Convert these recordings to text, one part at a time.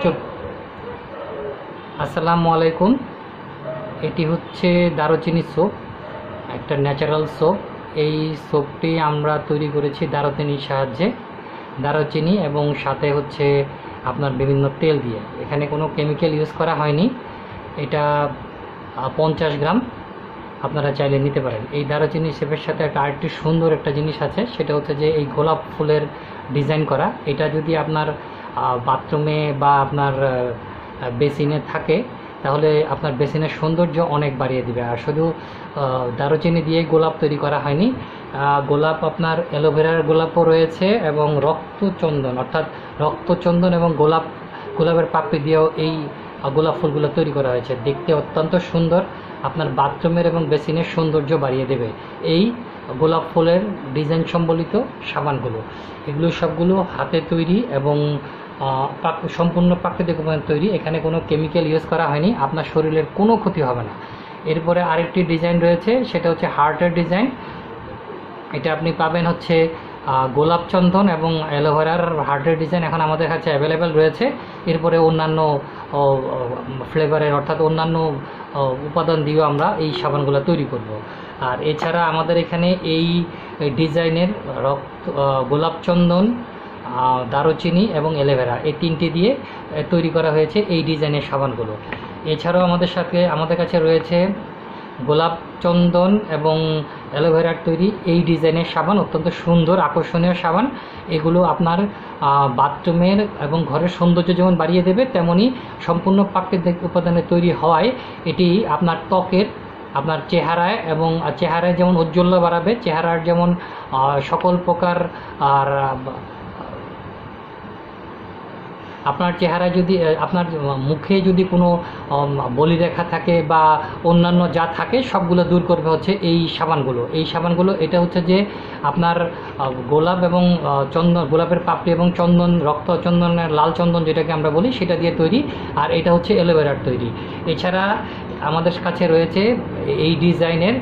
চুপ। আসসালামু আলাইকুম। এটি হচ্ছে দারুচিনি সোপ, একটা ন্যাচারাল সোপ। এই সোপটি আমরা তৈরি করেছি দারুচিনির সাহায্যে, দারুচিনি এবং সাথে হচ্ছে আপনার বিভিন্ন তেল দিয়ে। এখানে কোনো কেমিক্যাল ইউজ করা হয়নি। এটা 50 গ্রাম আপনারা চাইলে নিতে পারেন। এই দারুচিনি সোপের সাথে আরেকটি সুন্দর একটা জিনিস আছে, সেটা হচ্ছে যে এই গোলাপ ফুলের ডিজাইন করা। এটা যদি আপনার বাথরুমে বা আপনার বেসিনে থাকে তাহলে আপনার বেসিনের সৌন্দর্য অনেক বাড়িয়ে দিবে। আর শুধু দারুচিনি দিয়ে গোলাপ তৈরি করা হয়নি, গোলাপ আপনার অ্যালোভেরার গোলাপও রয়েছে এবং রক্তচন্দন অর্থাৎ রক্তচন্দন এবং গোলাপের পাপড়ি দিয়েও এই গোলাপ ফুলগুলো তৈরি করা হয়েছে। দেখতে অত্যন্ত সুন্দর, আপনার বাথরুমের এবং বেসিনের সৌন্দর্য বাড়িয়ে দেবে এই গোলাপ ফুলের ডিজাইন সম্বলিত সাবানগুলো। এগুলো সবগুলো হাতে তৈরি এবং সম্পূর্ণ প্রাকৃতিক উপাদান তৈরি। এখানে কোনো কেমিক্যাল ইউজ করা হয়নি, আপনার শরীরের কোনো ক্ষতি হবে না। এরপরে আরেকটি ডিজাইন রয়েছে, সেটা হচ্ছে হার্টের ডিজাইন। এটা আপনি পাবেন হচ্ছে গোলাপ চন্দন এবং অ্যালোভেরার হার্টের ডিজাইন এখন আমাদের কাছে অ্যাভেলেবেল রয়েছে। এরপরে অন্যান্য ফ্লেভারের অর্থাৎ অন্যান্য উপাদান দিয়েও আমরা এই সাবানগুলো তৈরি করব। আর এছাড়া আমাদের এখানে এই ডিজাইনের গোলাপ চন্দন, দারুচিনি এবং অ্যালোভেরা এই তিনটি দিয়ে তৈরি করা হয়েছে এই ডিজাইনের সাবানগুলো। এছাড়াও আমাদের কাছে রয়েছে গোলাপ চন্দন এবং অ্যালোভেরার তৈরি এই ডিজাইনের সাবান, অত্যন্ত সুন্দর আকর্ষণীয় সাবান। এগুলো আপনার বাথরুমের এবং ঘরের সৌন্দর্য যেমন বাড়িয়ে দেবে, তেমনি সম্পূর্ণ প্রাকৃতিক উপাদানে তৈরি হওয়ায় এটি আপনার ত্বকের, আপনার চেহারায় এবং চেহারায় যেমন ঔজ্জ্বল্য বাড়াবে, চেহারার যেমন সকল প্রকার আর আপনার চেহারায় যদি আপনার মুখে যদি কোনো বলিরেখা থাকে বা অন্যান্য যা থাকে সবগুলো দূর করবে হচ্ছে এই সাবানগুলো। এটা হচ্ছে যে আপনার গোলাপ এবং চন্দন, গোলাপের পাপড়ি এবং চন্দন, রক্ত চন্দনের লাল চন্দন যেটাকে আমরা বলি, সেটা দিয়ে তৈরি। আর এটা হচ্ছে অ্যালোভেরার তৈরি। এছাড়া আমাদের কাছে রয়েছে এই ডিজাইনের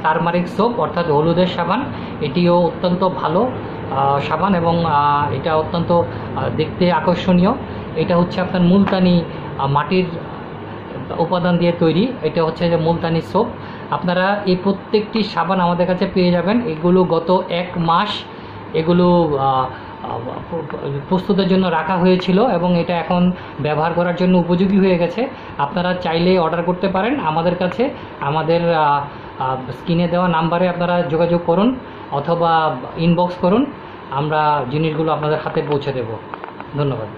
টারমারিক সোপ অর্থাৎ হলুদের সাবান। এটিও অত্যন্ত ভালো সাবান এবং এটা অত্যন্ত দেখতে আকর্ষণীয়। এটা হচ্ছে আপনার মুলতানি মাটির উপাদান দিয়ে তৈরি। এটা হচ্ছে যে মুলতানি সোপ। আপনারা এই প্রত্যেকটি সাবান আমাদের কাছে পেয়ে যাবেন। এগুলো গত 1 মাস এগুলো প্রস্তুতের জন্য রাখা হয়েছিল এবং এটা এখন ব্যবহার করার জন্য উপযোগী হয়ে গেছে। আপনারা চাইলে অর্ডার করতে পারেন আমাদের কাছে। আমাদের স্ক্রিনে দেওয়া নাম্বারে আপনারা যোগাযোগ করুন অথবা ইনবক্স করুন, আমরা জিনিসগুলো আপনাদের হাতে পৌঁছে দেব। ধন্যবাদ।